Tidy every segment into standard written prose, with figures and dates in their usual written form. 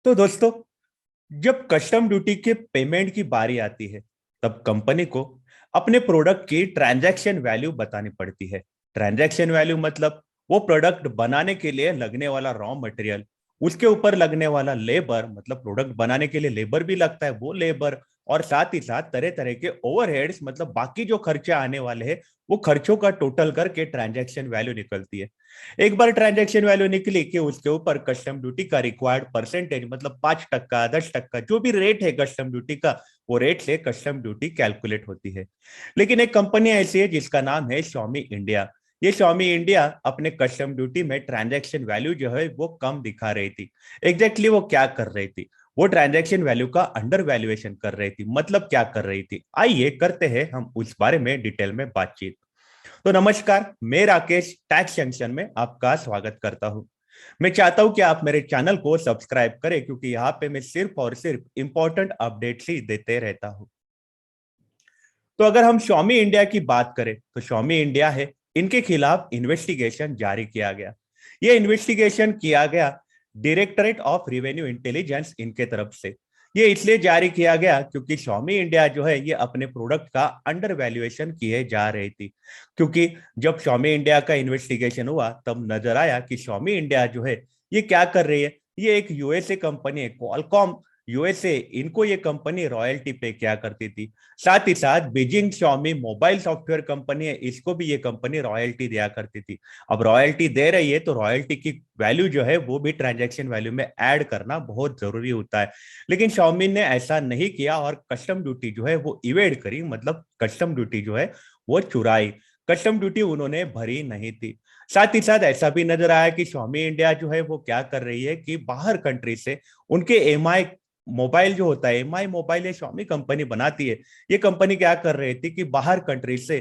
तो दोस्तों, जब कस्टम ड्यूटी के पेमेंट की बारी आती है, तब कंपनी को अपने प्रोडक्ट की ट्रांजैक्शन वैल्यू बतानी पड़ती है। ट्रांजैक्शन वैल्यू मतलब वो प्रोडक्ट बनाने के लिए लगने वाला रॉ मटेरियल, उसके ऊपर लगने वाला लेबर, मतलब प्रोडक्ट बनाने के लिए लेबर भी लगता है, वो लेबर, और साथ ही साथ तरह तरह के ओवरहेड्स, मतलब बाकी जो खर्चे आने वाले हैं, वो खर्चों का टोटल करके ट्रांजैक्शन वैल्यू निकलती है। एक बार ट्रांजैक्शन वैल्यू निकली कि उसके ऊपर कस्टम ड्यूटी का रिक्वायर्ड परसेंटेज, मतलब 5%, 10%, जो भी रेट है कस्टम ड्यूटी का, वो रेट से कस्टम ड्यूटी कैलकुलेट होती है। लेकिन एक कंपनी ऐसी है जिसका नाम है Xiaomi इंडिया। ये Xiaomi इंडिया अपने कस्टम ड्यूटी में ट्रांजैक्शन वैल्यू जो है वो कम दिखा रही थी। एग्जैक्टली वो क्या कर रही थी? वो ट्रांजैक्शन वैल्यू का अंडर वैल्यूएशन कर रही थी। मतलब क्या कर रही थी, आइए करते हैं हम उस बारे में डिटेल में बातचीत। तो नमस्कार, मैं राकेश टैक्स जंक्शन में आपका स्वागत करता हूं। मैं चाहता हूं कि आप मेरे चैनल को सब्सक्राइब करें, क्योंकि यहाँ पे मैं सिर्फ और सिर्फ इंपॉर्टेंट अपडेट्स ही देते रहता हूं। तो अगर हम Xiaomi इंडिया की बात करें, तो Xiaomi इंडिया है, इनके खिलाफ इन्वेस्टिगेशन जारी किया गया। ये इन्वेस्टिगेशन किया गया डायरेक्टरेट ऑफ रेवेन्यू इंटेलिजेंस इनके तरफ से। ये इसलिए जारी किया गया क्योंकि Xiaomi इंडिया जो है ये अपने प्रोडक्ट का अंडर वैल्यूएशन किए जा रही थी। क्योंकि जब Xiaomi इंडिया का इन्वेस्टिगेशन हुआ, तब नजर आया कि Xiaomi इंडिया जो है ये क्या कर रही है। ये एक यूएसए कंपनी है, क्वालकॉम यूएसए, इनको ये कंपनी रॉयल्टी पे क्या करती थी। साथ ही साथ Beijing Xiaomi mobile software company है, इसको भी ये कंपनी रॉयल्टी दिया करती थी। अब रॉयल्टी दे रही है तो रॉयल्टी की वैल्यू जो है वो भी ट्रांजैक्शन वैल्यू में ऐड करना बहुत जरूरी होता है। लेकिन Xiaomi ने ऐसा नहीं किया और कस्टम ड्यूटी जो है वो इवेड करी, मतलब कस्टम ड्यूटी जो है वो चुराई। कस्टम ड्यूटी उन्होंने भरी नहीं थी। साथ ही साथ ऐसा भी नजर आया कि Xiaomi इंडिया जो है वो क्या कर रही है कि बाहर कंट्री से उनके एमआई मोबाइल जो होता है, एमआई मोबाइल ये Xiaomi कंपनी बनाती है। ये कंपनी क्या कर रही थी कि बाहर कंट्री से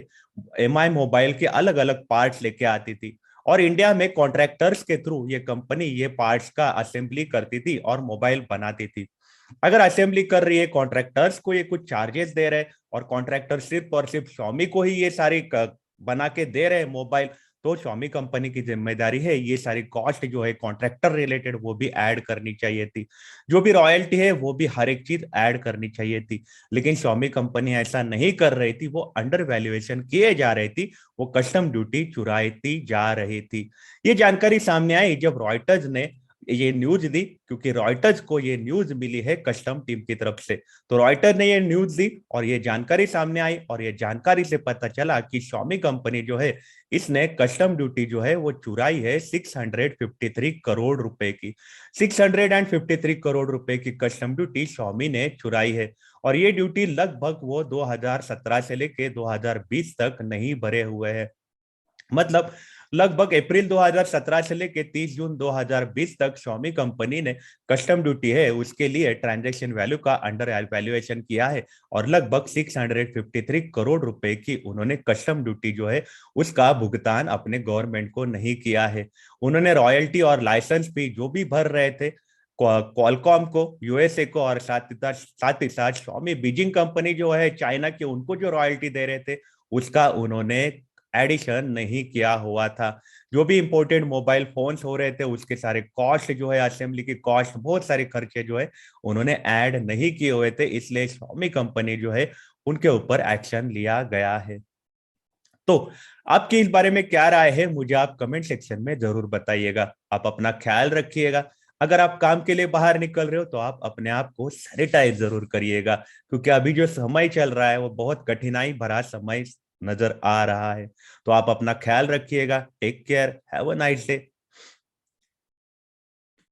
एमआई मोबाइल के अलग अलग पार्ट्स लेके आती थी, और इंडिया में कॉन्ट्रैक्टर्स के थ्रू ये कंपनी ये पार्ट्स का असेंबली करती थी और मोबाइल बनाती थी। अगर असेंबली कर रही है, कॉन्ट्रैक्टर्स को ये कुछ चार्जेस दे रहे हैं, और कॉन्ट्रैक्टर सिर्फ और सिर्फ Xiaomi को ही ये सारी बना के दे रहे हैं मोबाइल, तो Xiaomi कंपनी की जिम्मेदारी है ये सारी कॉस्ट जो है कॉन्ट्रैक्टर रिलेटेड वो भी ऐड करनी चाहिए थी। जो भी रॉयल्टी है वो भी हर एक चीज ऐड करनी चाहिए थी। लेकिन Xiaomi कंपनी ऐसा नहीं कर रही थी, वो अंडर वैल्यूएशन किए जा रही थी, वो कस्टम ड्यूटी चुराती जा रही थी। ये जानकारी सामने आई जब रॉयटर्स ने ये न्यूज दी, क्योंकि रॉयटर्स को ये न्यूज मिली है कस्टम टीम की तरफ से। तो रॉयटर ने ये न्यूज दी और ये जानकारी सामने आई, और ये जानकारी से पता चला कि Xiaomi कंपनी जो है इसने कस्टम ड्यूटी जो है वो चुराई है 653 करोड़ रुपए की। 653 करोड़ रुपए की कस्टम ड्यूटी Xiaomi ने चुराई है। और ये ड्यूटी लगभग वो 2017 से लेके 2020 तक नहीं भरे हुए हैं। मतलब लगभग अप्रैल 2017 से लेके 30 जून 2020 तक Xiaomi कंपनी ने कस्टम ड्यूटी है उसके लिए ट्रांजैक्शन वैल्यू का अंडर वैल्यूएशन किया है, और लगभग 653 करोड़ रुपए की उन्होंने कस्टम ड्यूटी जो है उसका भुगतान अपने गवर्नमेंट को नहीं किया है। उन्होंने रॉयल्टी और लाइसेंस भी जो भी भर रहे थे क्वालकॉम को, यूएसए को, और साथ ही साथ Xiaomi बीजिंग कंपनी जो है चाइना के, उनको जो रॉयल्टी दे रहे थे उसका उन्होंने एडिशन नहीं किया हुआ था। जो भी इंपोर्टेड मोबाइल फोन्स हो रहे थे उसके सारे कॉस्ट जो है, असेंबली की कॉस्ट, बहुत सारे खर्चे जो है उन्होंने ऐड नहीं किए हुए थे, इसलिए Xiaomi कंपनी जो है उनके ऊपर एक्शन लिया गया है। तो आपकी इस बारे में क्या राय है, मुझे आप कमेंट सेक्शन में जरूर बताइएगा। आप अपना ख्याल रखिएगा। अगर आप काम के लिए बाहर निकल रहे हो तो आप अपने आप को सैनिटाइज जरूर करिएगा, क्योंकि अभी जो समय चल रहा है वो बहुत कठिनाई भरा समय नजर आ रहा है। तो आप अपना ख्याल रखिएगा। Take care, have a nice day.